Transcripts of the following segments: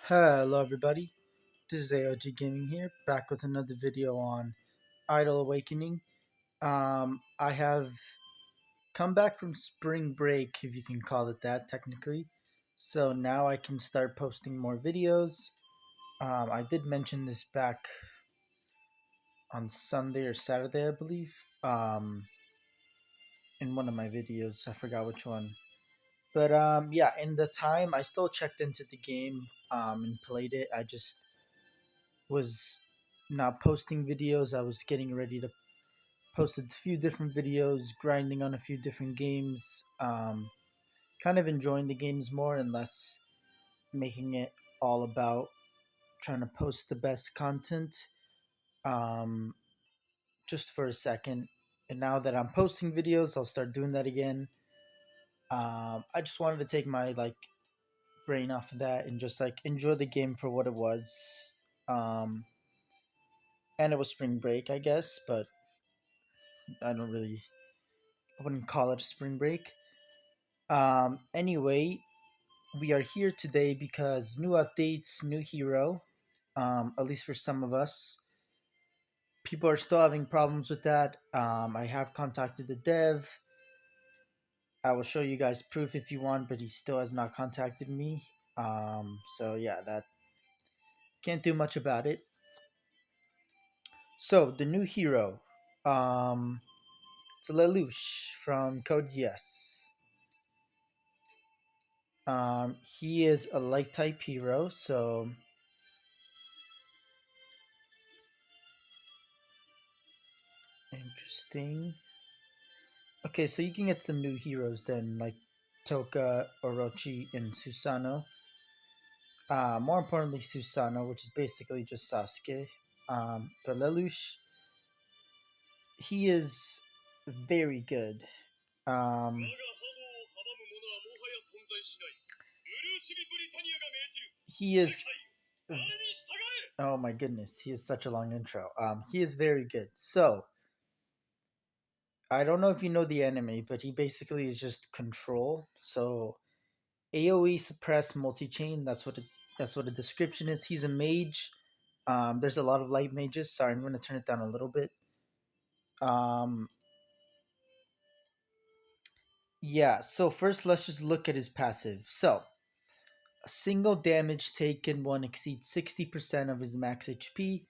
Hello everybody, this is AOG Gaming here, back with another video on Idle Awakening. I have come back from spring break, if you can call it that technically, so now I can start posting more videos. I did mention this back on Sunday or Saturday, I believe, in one of my videos. I forgot which one. But yeah, in the time I still checked into the game and played it. I just was not posting videos. I was getting ready to post a few different videos, grinding on a few different games, kind of enjoying the games more and less making it all about trying to post the best content um, just for a second. And now that I'm posting videos, I'll start doing that again. I just wanted to take my brain off of that and just enjoy the game for what it was. Um, and it was spring break, I guess, but I wouldn't call it a spring break. Anyway, we are here today because new updates, new hero. At least for some of us, people are still having problems with that. I have contacted the dev. I will show you guys proof if you want, but he still has not contacted me. So yeah, that can't do much about it. So the new hero, um, it's Lelouch from Code Yes. He is a light type hero, so interesting. Okay, so you can get some new heroes then, like Toka, Orochi, and Susano. More importantly, Susano, which is basically just Sasuke. But Lelouch, he is very good. Um, he is. Oh my goodness, he is such a long intro. He is very good. So, I don't know if you know the anime, but he basically is just control. So AOE suppress multi chain. That's what the description is. He's a mage. There's a lot of light mages. Sorry, I'm gonna turn it down a little bit. Um, yeah. So first, let's just look at his passive. So a single damage taken one exceeds 60% of his max HP.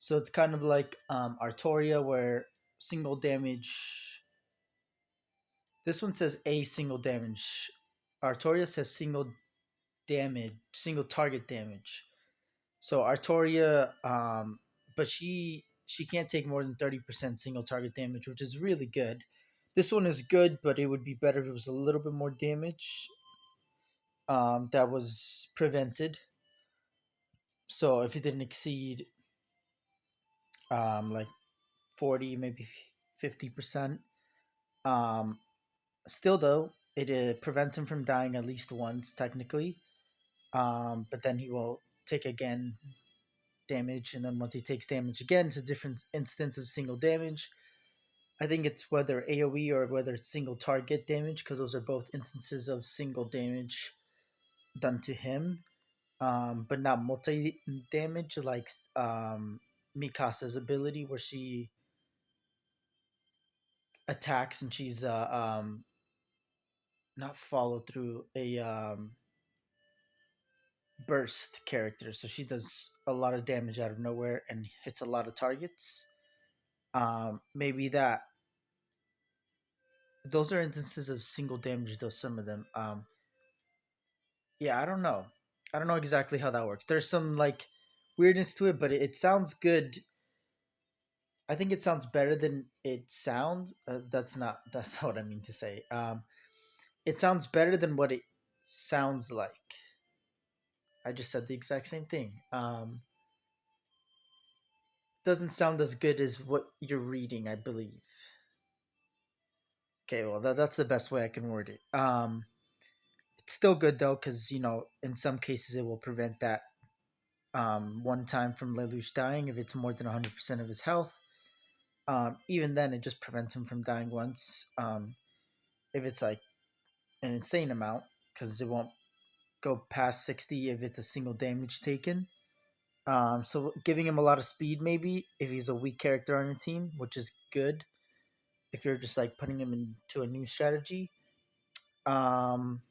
So it's kind of like Artoria, where single damage. This one says a single damage. Artoria says single target damage. So Artoria, but she can't take more than 30% single target damage, which is really good. This one is good, but it would be better if it was a little bit more damage. That was prevented. So if it didn't exceed, like 40, maybe 50%. Um, Still though, it prevents him from dying at least once technically. But then he will take again damage, and then once he takes damage again, it's a different instance of single damage. I think it's whether AoE or whether it's single target damage, because those are both instances of single damage done to him, but not multi damage like Mikasa's ability, where she attacks and she's not follow through a burst character, so she does a lot of damage out of nowhere and hits a lot of targets. Maybe that those are instances of single damage, though some of them. Yeah, I don't know. I don't know exactly how that works. There's some weirdness to it, but it sounds good. I think it sounds better than it sounds. That's not what I mean to say. It sounds better than what it sounds like. I just said the exact same thing. Doesn't sound as good as what you're reading, I believe. Okay, well that's the best way I can word it. It's still good though, because in some cases it will prevent that one time from Lelouch dying if it's more than 100% of his health. Even then, it just prevents him from dying once. If it's like an insane amount, because it won't. go past 60 if it's a single damage taken. So giving him a lot of speed maybe if he's a weak character on your team, which is good if you're just like putting him into a new strategy. Um,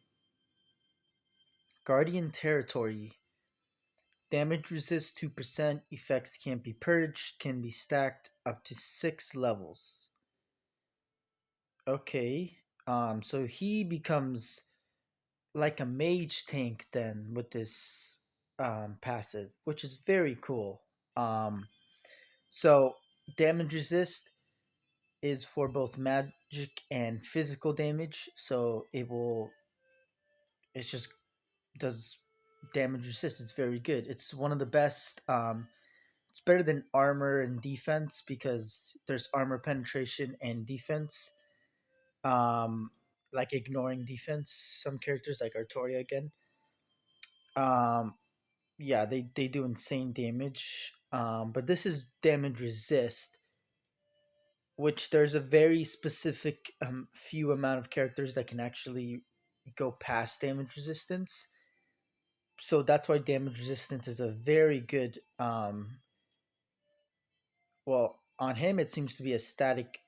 Guardian Territory. Damage resist 2%. Effects can't be purged. Can be stacked up to 6 levels. Okay. So he becomes like a mage tank then with this passive, which is very cool. Um, so damage resist is for both magic and physical damage. So it just does damage resist. It's very good. It's one of the best. It's better than armor and defense because there's armor penetration and defense. Um, like ignoring defense. Some characters like Artoria again. Um, yeah, they do insane damage. But this is damage resist, which there's a very specific few amount of characters that can actually go past damage resistance. So that's why damage resistance is a very good. Well, on him it seems to be a static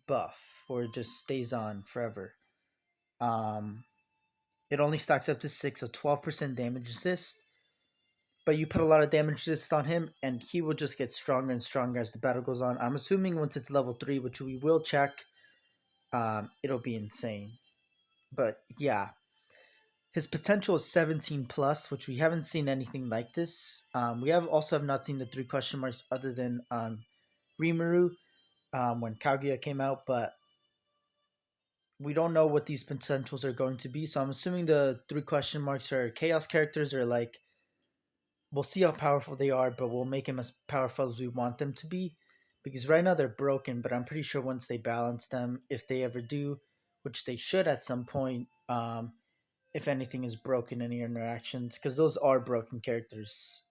buff, where it just stays on forever. Um, it only stacks up to 6, so 12% damage resist. But you put a lot of damage resist on him, and he will just get stronger and stronger as the battle goes on. I'm assuming once it's level 3, which we will check, it'll be insane. But yeah, his potential is 17 plus, which we haven't seen anything like this. We have not seen the 3 question marks other than Rimuru when Kaguya came out, but we don't know what these potentials are going to be. So I'm assuming the 3 question marks are chaos characters, or like we'll see how powerful they are, but we'll make them as powerful as we want them to be. Because right now they're broken, but I'm pretty sure once they balance them, if they ever do, which they should at some point, if anything is broken in your interactions, because those are broken characters,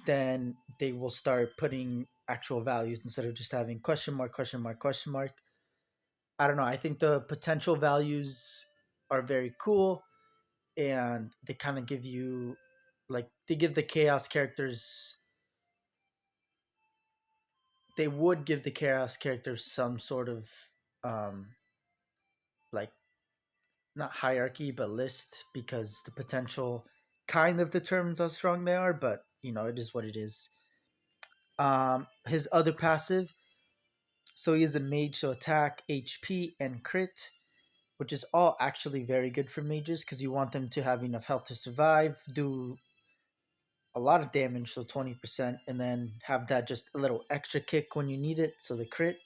then they will start putting actual values instead of just having question mark, question mark, question mark. I don't know. I think the potential values are very cool, and they kind of give you, like, they give the chaos characters. They would give the chaos characters some sort of, um, like, not hierarchy but list, because the potential kind of determines how strong they are. But it is what it is. His other passive. So he is a mage, so attack, HP, and crit, which is all actually very good for mages because you want them to have enough health to survive, do a lot of damage, so 20%, and then have that just a little extra kick when you need it, so the crit.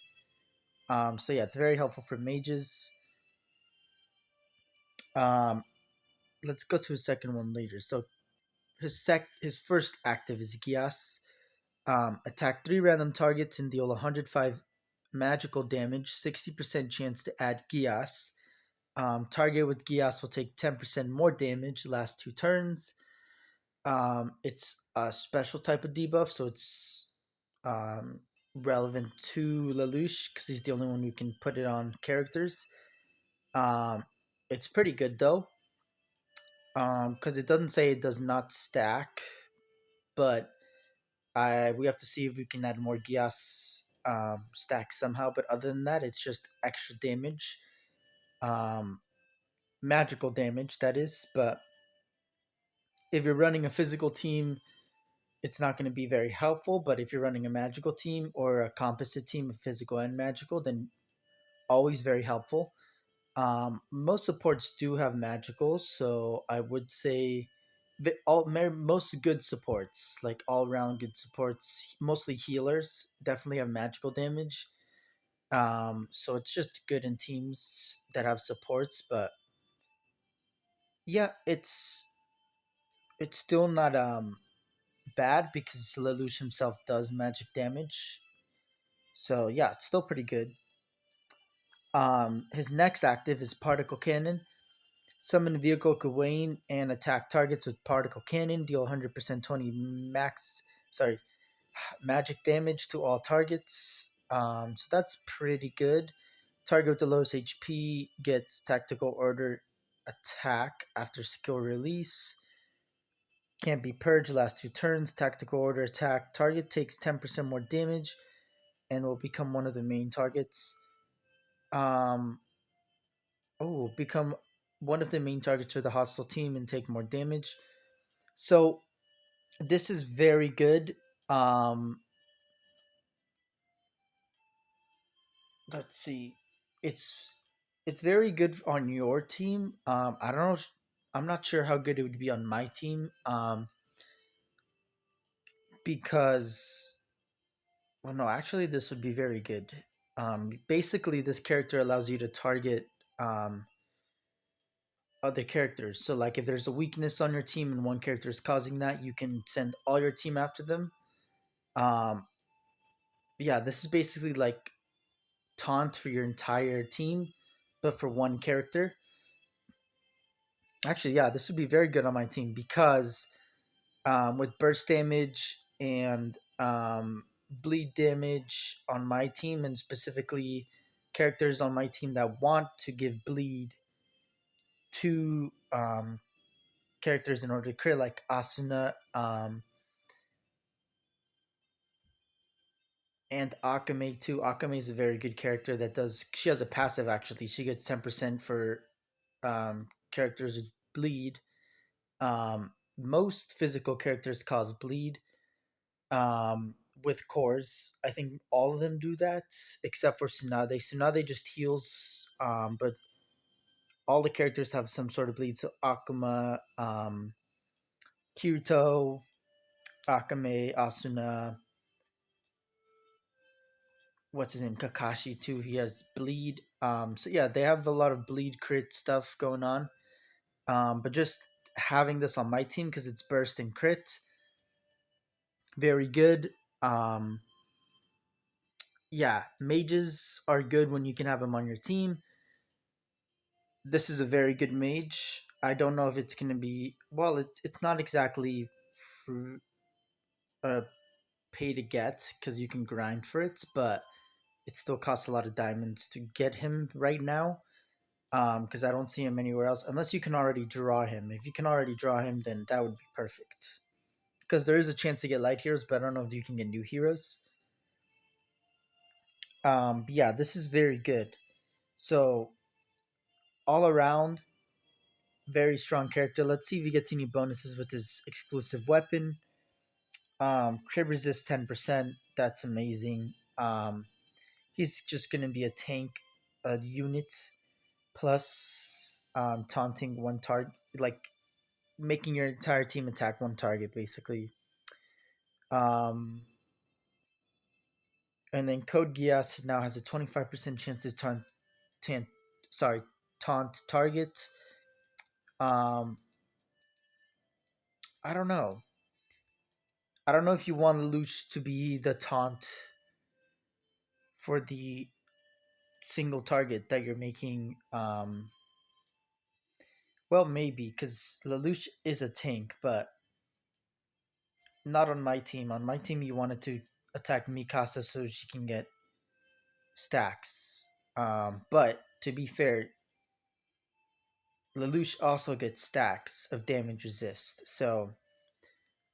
So yeah, it's very helpful for mages. Um, let's go to his second one later. So his first active is Gias. Attack 3 random targets and deal 105 magical damage, 60% chance to add Gias. Target with Gias will take 10% more damage last 2 turns. It's a special type of debuff, so it's um, relevant to Lelouch because he's the only one who can put it on characters. Um, it's pretty good though, because it doesn't say it does not stack, but we have to see if we can add more Gias stacks somehow. But other than that, it's just extra damage, um, magical damage that is. But if you're running a physical team, it's not going to be very helpful. But if you're running a magical team or a composite team of physical and magical, then always very helpful. Most supports do have magicals, so I would say most good supports, like all round good supports, mostly healers, definitely have magical damage. So it's just good in teams that have supports, but yeah, it's still not bad because Lelouch himself does magic damage. So yeah, it's still pretty good. His next active is Particle Cannon. Summon a vehicle Gawain and attack targets with Particle Cannon. Deal 100% 20 magic damage to all targets. So that's pretty good. Target with the lowest HP gets Tactical Order attack after skill release. Can't be purged last two turns. Tactical order attack. Target takes 10% more damage and will become one of the main targets. Um, become one of the main targets for the hostile team and take more damage. So this is very good. Um, let's see. It's it's very good on your team. I don't know. I'm not sure how good it would be on my team. Because well, no, actually, this would be very good. Basically, this character allows you to target um other characters. So, like, if there's a weakness on your team and one character is causing that, you can send all your team after them. Um, yeah, this is basically like taunt for your entire team, but for one character. Actually, yeah, this would be very good on my team because with burst damage and bleed damage on my team, and specifically characters on my team that want to give bleed to characters in order to crit, like Asuna and Akame too. Akame is a very good character that does. She has a passive actually. She gets 10% for characters with bleed. Most physical characters cause bleed. With cores, I think all of them do that except for Tsunade. Tsunade just heals. But all the characters have some sort of bleed. So Akuma, Kirito, Akame, Asuna, what's his name, Kakashi too. He has bleed. So yeah, they have a lot of bleed crit stuff going on. But just having this on my team because it's burst and crit, very good. Um, yeah, mages are good when you can have them on your team. This is a very good mage. I don't know if it's gonna be well. It's not exactly fr- uh, pay to get because you can grind for it, but it still costs a lot of diamonds to get him right now. Because I don't see him anywhere else unless you can already draw him. If you can already draw him, then that would be perfect. Because there is a chance to get light heroes, but I don't know if you can get new heroes. Yeah, this is very good. So all around, very strong character. Let's see if he gets any bonuses with his exclusive weapon. Crib resist 10%. That's amazing. He's just gonna be a tank, a unit plus taunting one target, like making your entire team attack one target, basically. Um, and then Code Geass now has a 25% chance to tan, sorry, taunt target. Um, I don't know. I don't know if you want Lelouch to be the taunt for the single target that you're making. Well, maybe because Lelouch is a tank, but not on my team. On my team, you wanted to attack Mikasa so she can get stacks. But to be fair, Lelouch also gets stacks of damage resist. So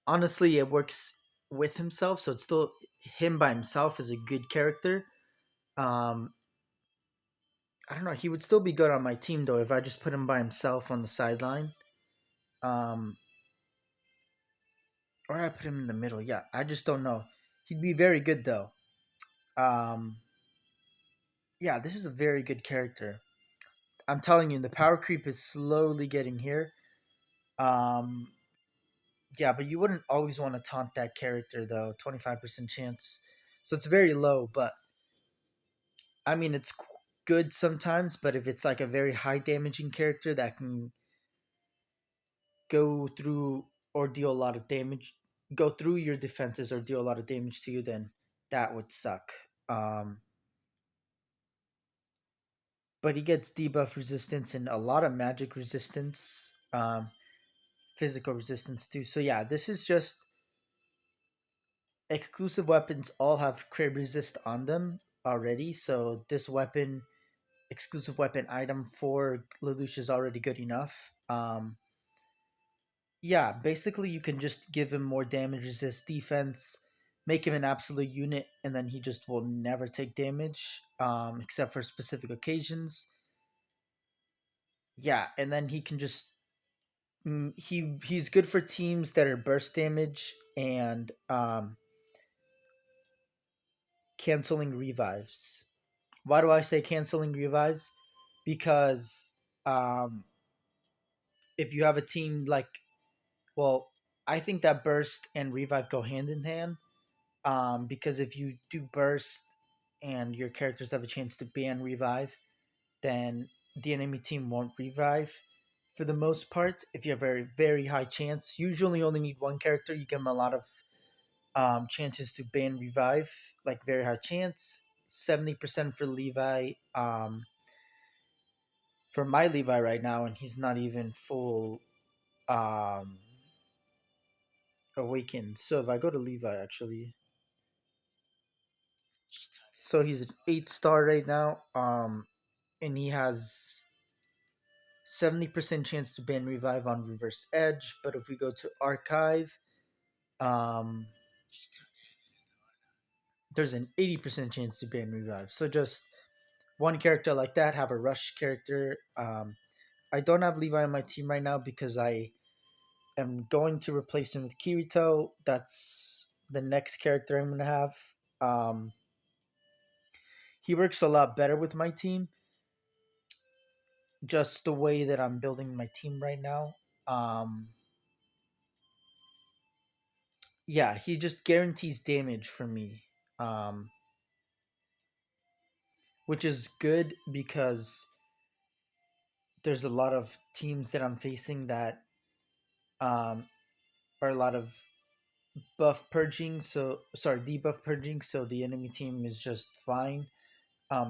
honestly, it works with himself. So it's still him by himself is a good character. Um, I don't know. He would still be good on my team though if I just put him by himself on the sideline. Um, or I put him in the middle. Yeah, I just don't know. He'd be very good though. Um, yeah, this is a very good character. I'm telling you, the power creep is slowly getting here. Um, yeah, but you wouldn't always want to taunt that character though. 25% chance, so it's very low. But I mean, it's good sometimes. But if it's like a very high damaging character that can go through or deal a lot of damage, go through your defenses or deal a lot of damage to you, then that would suck. Um, but he gets debuff resistance and a lot of magic resistance, physical resistance too. So yeah, this is just exclusive weapons all have crit resist on them already. So this weapon exclusive weapon item for Lelouch is already good enough. Yeah, basically you can just give him more damage resist defense, make him an absolute unit, and then he just will never take damage, except for specific occasions. Yeah, and then he can just he's good for teams that are burst damage and canceling revives. Why do I say canceling revives? Because um, if you have a team like, well, I think that burst and revive go hand in hand. Because if you do burst and your characters have a chance to ban revive, then the enemy team won't revive. For the most part, if you have a very very high chance, usually only need one character. You give them a lot of chances to ban revive, like very high chance. 70% for Levi. For my Levi right now, and he's not even full um, awakened. So if I go to Levi, actually, so he's an 8 star right now, and he has 70% chance to ban revive on reverse edge. But if we go to archive, um, there's an 80% chance to ban revive. So just one character like that, have a rush character. I don't have Levi on my team right now because I am going to replace him with Kirito. That's the next character I'm going to have. Um, he works a lot better with my team, just the way that I'm building my team right now. Um, yeah, he just guarantees damage for me, um, which is good because there's a lot of teams that I'm facing that um, are a lot of buff purging. So sorry, debuff purging. So the enemy team is just fine.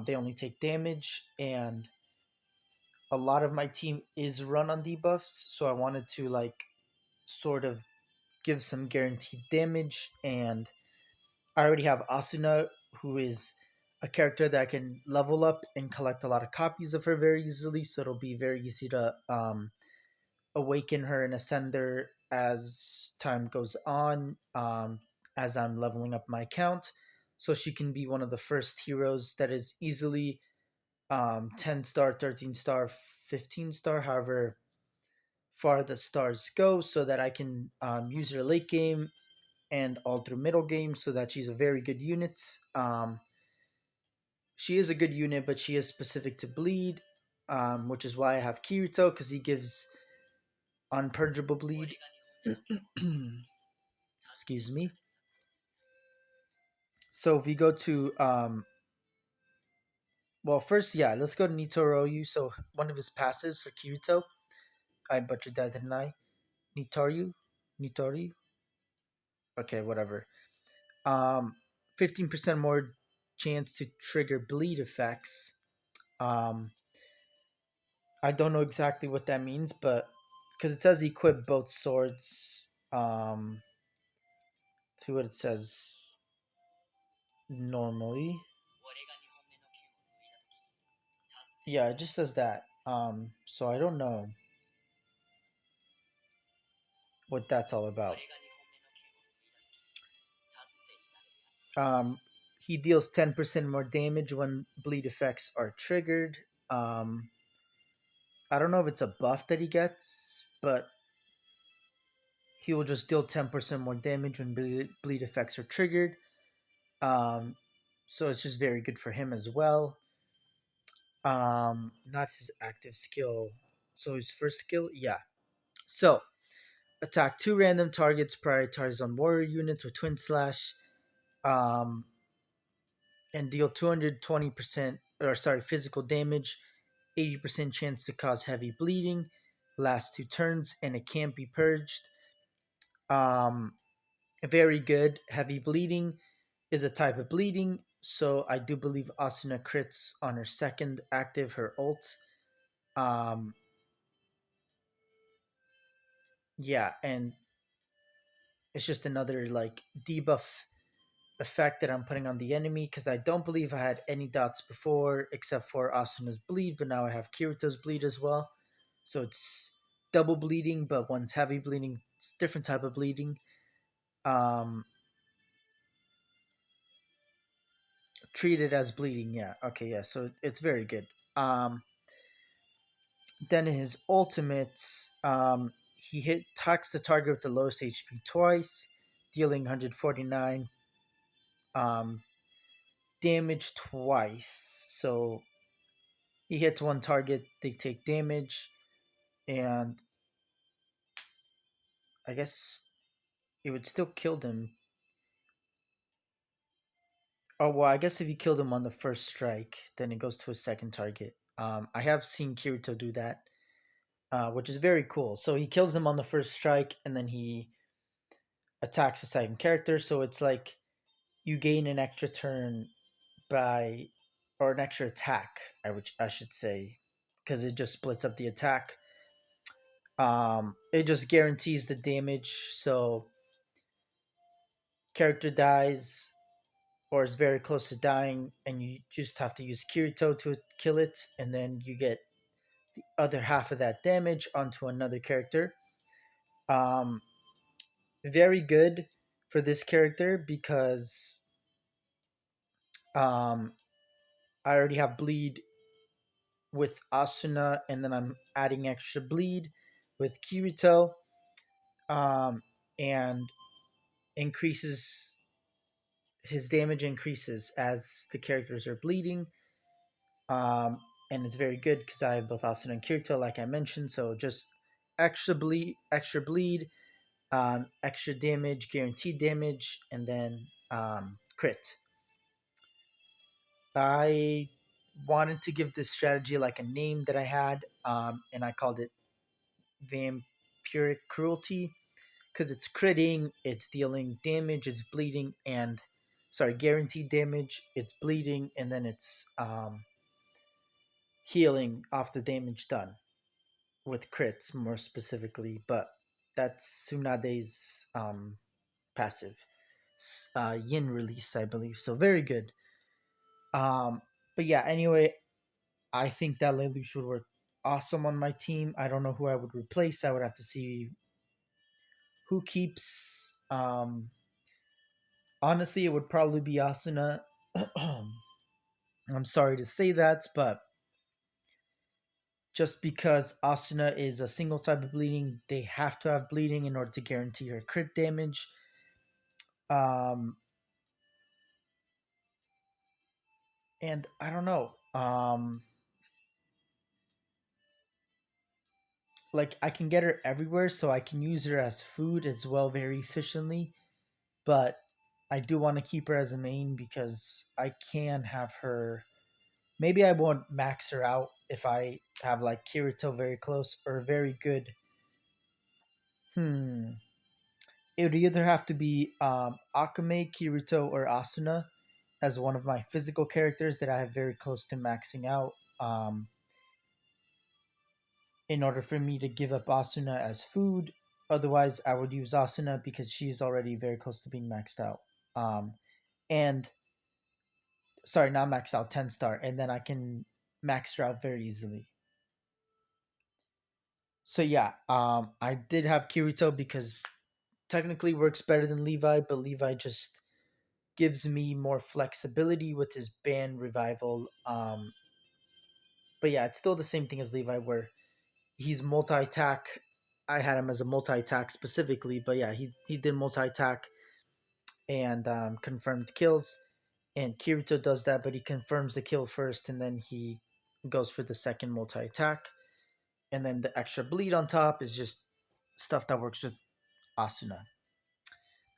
They only take damage, and a lot of my team is run on debuffs. So I wanted to like sort of give some guaranteed damage, and I already have Asuna, who is a character that can level up and collect a lot of copies of her very easily. So it'll be very easy to awaken her and ascend her as time goes on, as I'm leveling up my account. So she can be one of the first heroes that is easily 10 star, 13 star, 15 star, however far the stars go, so that I can use her late game and all through middle game, so that she's a very good unit. She is a good unit, but she is specific to bleed, which is why I have Kirito, because he gives unpurgeable bleed. Excuse me. So if we go to well, first, yeah, let's go to Nitoroyu. So one of his passives for Kirito, I butchered that, didn't I? Nitoru, Nitori. Okay, whatever. 15% more chance to trigger bleed effects. Um, I don't know exactly what that means, but because it says equip both swords. See what it says normally. Yeah, it just says that. So I don't know what that's all about. Um, he deals 10% more damage when bleed effects are triggered. Um, I don't know if it's a buff that he gets, but he will just deal 10% more damage when bleed effects are triggered. Um, so it's just very good for him as well. Not his active skill. So his first skill, yeah. So attack two random targets, prioritize on warrior units with twin slash. Um, and deal 220% or sorry physical damage, 80% chance to cause heavy bleeding, last 2 turns, and it can't be purged. um Very good. Heavy bleeding is a type of bleeding, so I do believe Asuna crits on her second active, her ult. um yeah, and it's just another like debuff effect that I'm putting on the enemy, because I don't believe I had any dots before except for Asuna's bleed, but now I have Kirito's bleed as well. So it's double bleeding, but one's heavy bleeding. It's different type of bleeding. Um, Treated as bleeding. Yeah. Okay. Yeah. So it's very good. Then his ultimates, he hit attacks the target with the lowest HP twice, dealing 149 um, damage twice. So he hits one target, they take damage, and I guess it would still kill them. Oh well, I guess if you kill them on the first strike, then it goes to a second target. I have seen Kirito do that, which is very cool. So he kills them on the first strike, and then he attacks the second character. So it's like you gain an extra turn by, or an extra attack. I should say, because it just splits up the attack. It just guarantees the damage. So character dies or is very close to dying, and you just have to use Kirito to kill it, and then you get the other half of that damage onto another character. Um, Very good for this character because um, I already have bleed with Asuna, and then I'm adding extra bleed with Kirito, um, and increases his damage increases as the characters are bleeding. And it's very good because I have both Asuna and Kirito, like I mentioned. So just extra bleed, extra damage, guaranteed damage, and then crit. I wanted to give this strategy like a name that I had, and I called it Vampiric Cruelty because it's critting, it's dealing damage, it's bleeding, and sorry, guaranteed damage, it's bleeding, and then it's healing off the damage done with crits more specifically. But that's Tsunade's passive yin release, I believe. So very good. Um, but yeah, anyway, I think that Lelouch would work awesome on my team. I don't know who I would replace. I would have to see who keeps. Honestly, it would probably be Asuna. I'm sorry to say that, but just because Asuna is a single type of bleeding, they have to have bleeding in order to guarantee her crit damage. Um, and I don't know. Like I can get her everywhere, so I can use her as food as well very efficiently. But I do want to keep her as a main because I can have her. Maybe I won't max her out if I have like Kirito very close or very good. Hmm. It would either have to be Akame, Kirito, or Asuna as one of my physical characters that I have very close to maxing out. Um, in order for me to give up Asuna as food. Otherwise, I would use Asuna because she's already very close to being maxed out. And sorry, not maxed out, 10 star, and then I can max her out very easily. So yeah, I did have Kirito because technically works better than Levi, but Levi just gives me more flexibility with his band revival. But yeah, it's still the same thing as Levi, where he's multi attack. I had him as a multi attack specifically, but yeah, he did multi attack and confirmed kills. And Kirito does that, but he confirms the kill first, and then he goes for the second multi attack. And then the extra bleed on top is just stuff that works with Asuna.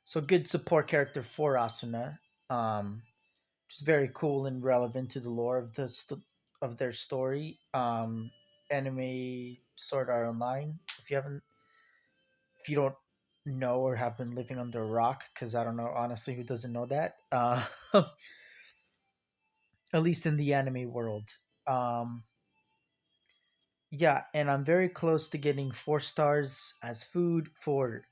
So good support character for Asuna, which is very cool and relevant to the lore of of their story. Anime Sword Art Online. If you don't know or have been living under a rock, because I don't know honestly who doesn't know that. At least in the anime world. Um, yeah, and I'm very close to getting 4 stars as food for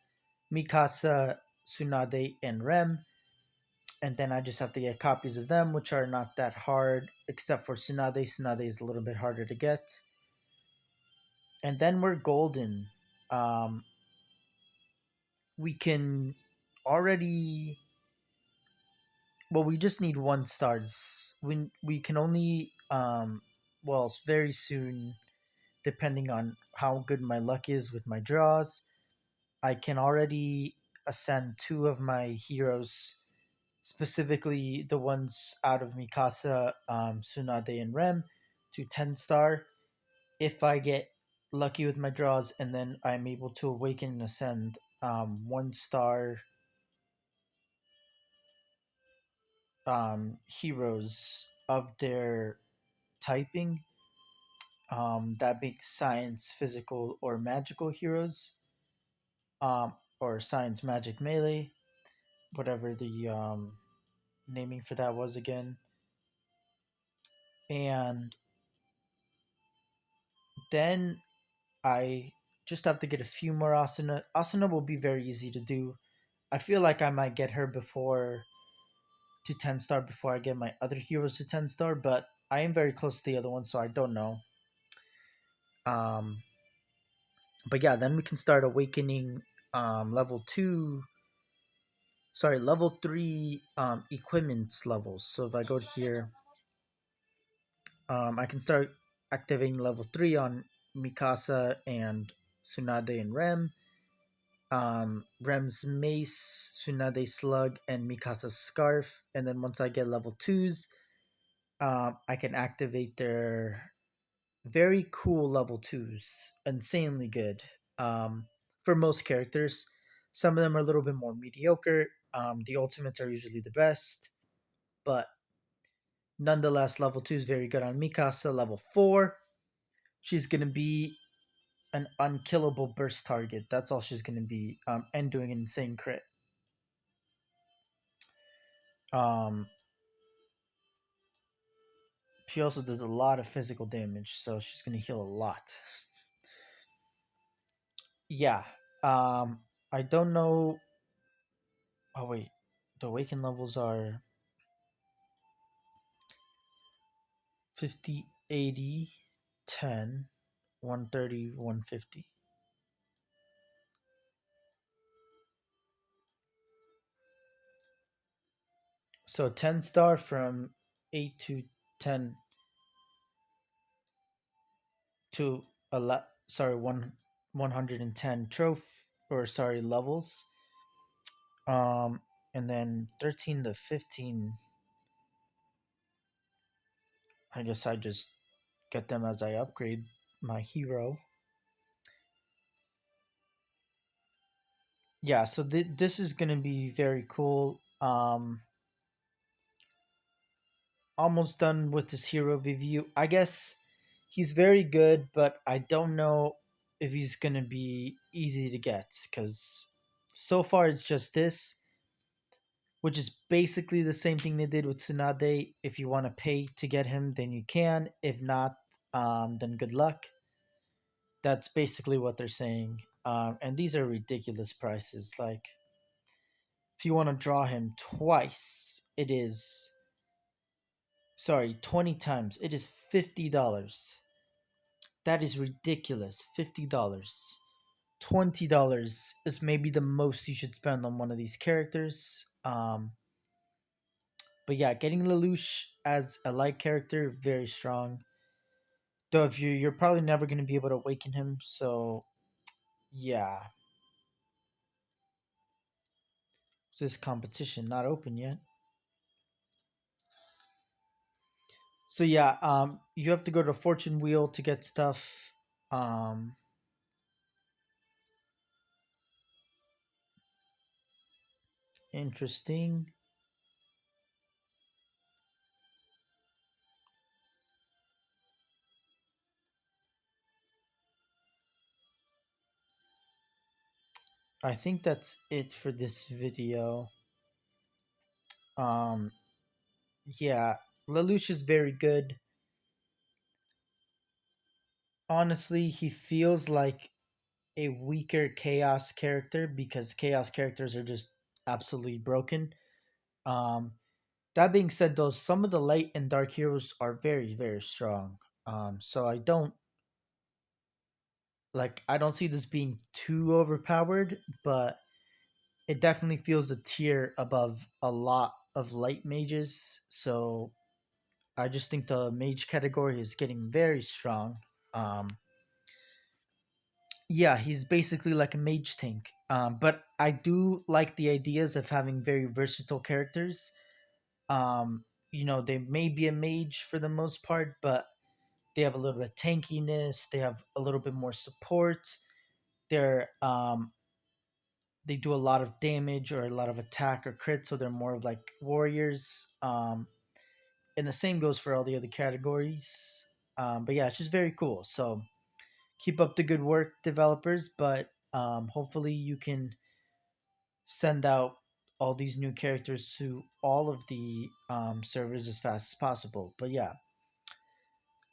Mikasa, Tsunade, and Rem. and then I just have to get copies of them, which are not that hard, except for Tsunade. Tsunade is a little bit harder to get, and then we're golden. Um, we can already, well, we just need one stars. We can only well, very soon, depending on how good my luck is with my draws, I can already ascend two of my heroes, specifically the ones out of Mikasa, Tsunade, and Rem, to 10 star if I get lucky with my draws, and then I'm able to awaken and ascend 1 star heroes of their typing. That makes science, physical, or magical heroes, or science, magic, melee, whatever the naming for that was again. And then I just have to get a few more Asuna. Asuna will be very easy to do. I feel like I might get her before to 10 star before I get my other heroes to 10 star, but I am very close to the other one, so I don't know. Um, but yeah, then we can start awakening level two. Sorry, level three equipment levels. So if I go to here, I can start activating level three on Mikasa and Tsunade and Rem. Rem's mace, Tsunade's slug, and Mikasa's scarf. And then once I get level twos, I can activate their very cool level twos. Insanely good. For most characters, some of them are a little bit more mediocre. The ultimates are usually the best, but nonetheless, level two is very good on Mikasa. Level four, she's gonna be an unkillable burst target. That's all she's gonna be, and doing an insane crit. Um, she also does a lot of physical damage, so she's gonna heal a lot. Yeah. Um, I don't know. Oh wait, the awaken levels are 50, 80, 10, 130, 150. So 10 star from 8 to 10 to a lot. Sorry, 110 trophy, or sorry, levels. Um, and then 13 to 15. I guess I just get them as I upgrade my hero. Yeah, so this is gonna be very cool. Almost done with this hero review. I guess he's very good, but I don't know if he's gonna be easy to get because so far it's just this, which is basically the same thing they did with Tsunade. If you want to pay to get him, then you can. If not, then good luck. That's basically what they're saying. And these are ridiculous prices. Like, if you want to draw him twice, it is, sorry, 20 times, it is $50. That is ridiculous. $50. $20 is maybe the most you should spend on one of these characters. But yeah, getting Lelouch as a light character, very strong. Though if you're probably never going to be able to awaken him, so yeah. This competition not open yet. So yeah, you have to go to Fortune Wheel to get stuff. Um, Interesting. I think that's it for this video. Um, yeah, Lelouch is very good. Honestly, he feels like a weaker Chaos character because Chaos characters are just absolutely broken. Um, that being said, though, some of the light and dark heroes are very, very strong. So I don't see this being too overpowered, but it definitely feels a tier above a lot of light mages. So I just think the mage category is getting very strong. Um, yeah, he's basically like a mage tank. But I do like the ideas of having very versatile characters. Um, they may be a mage for the most part, but they have a little bit of tankiness. They have a little bit more support. They're they do a lot of damage or a lot of attack or crit, so they're more of like warriors. And the same goes for all the other categories. But yeah, it's just very cool. So keep up the good work, developers. But hopefully you can send out all these new characters to all of the servers as fast as possible. But yeah,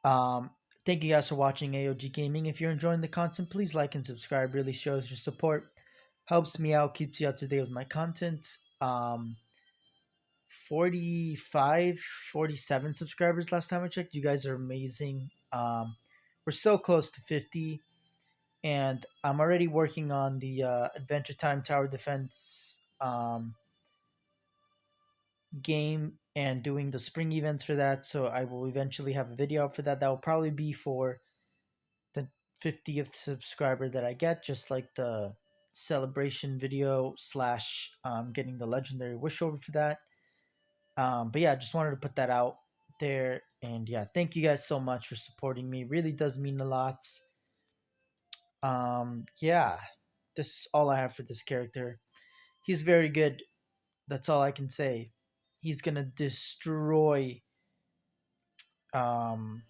um, thank you guys for watching AOG Gaming. If you're enjoying the content, please like and subscribe. Really shows your support, helps me out, keeps you up to date with my content. 45, 47 subscribers last time I checked. You guys are amazing. We're so close to 50, and I'm already working on the Adventure Time Tower Defense game and doing the spring events for that. So I will eventually have a video up for that. That will probably be for the 50th subscriber that I get, just like the celebration video slash getting the legendary wish over for that. But yeah, just wanted to put that out there. And yeah, thank you guys so much for supporting me. Really does mean a lot. Yeah, this is all I have for this character. He's very good. That's all I can say. He's gonna destroy. Um,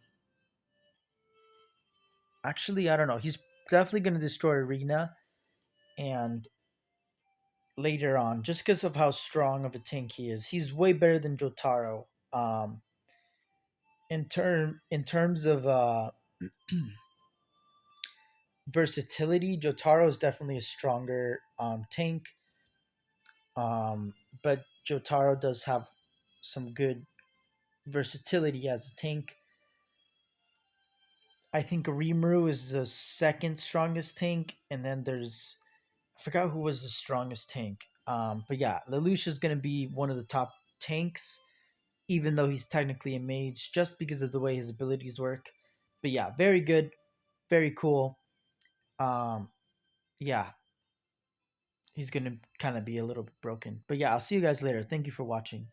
Actually, I don't know. He's definitely gonna destroy Arena and later on, just because of how strong of a tank he is. He's way better than Jotaro. In terms of versatility, Jotaro is definitely a stronger tank. But Jotaro does have some good versatility as a tank. I think Rimuru is the second strongest tank, and then there's I forgot who was the strongest tank. But yeah, Lelouch is going to be one of the top tanks, even though he's technically a mage, just because of the way his abilities work. But yeah, very good, very cool. Um, yeah, he's going to kind of be a little bit broken. But yeah, I'll see you guys later. Thank you for watching.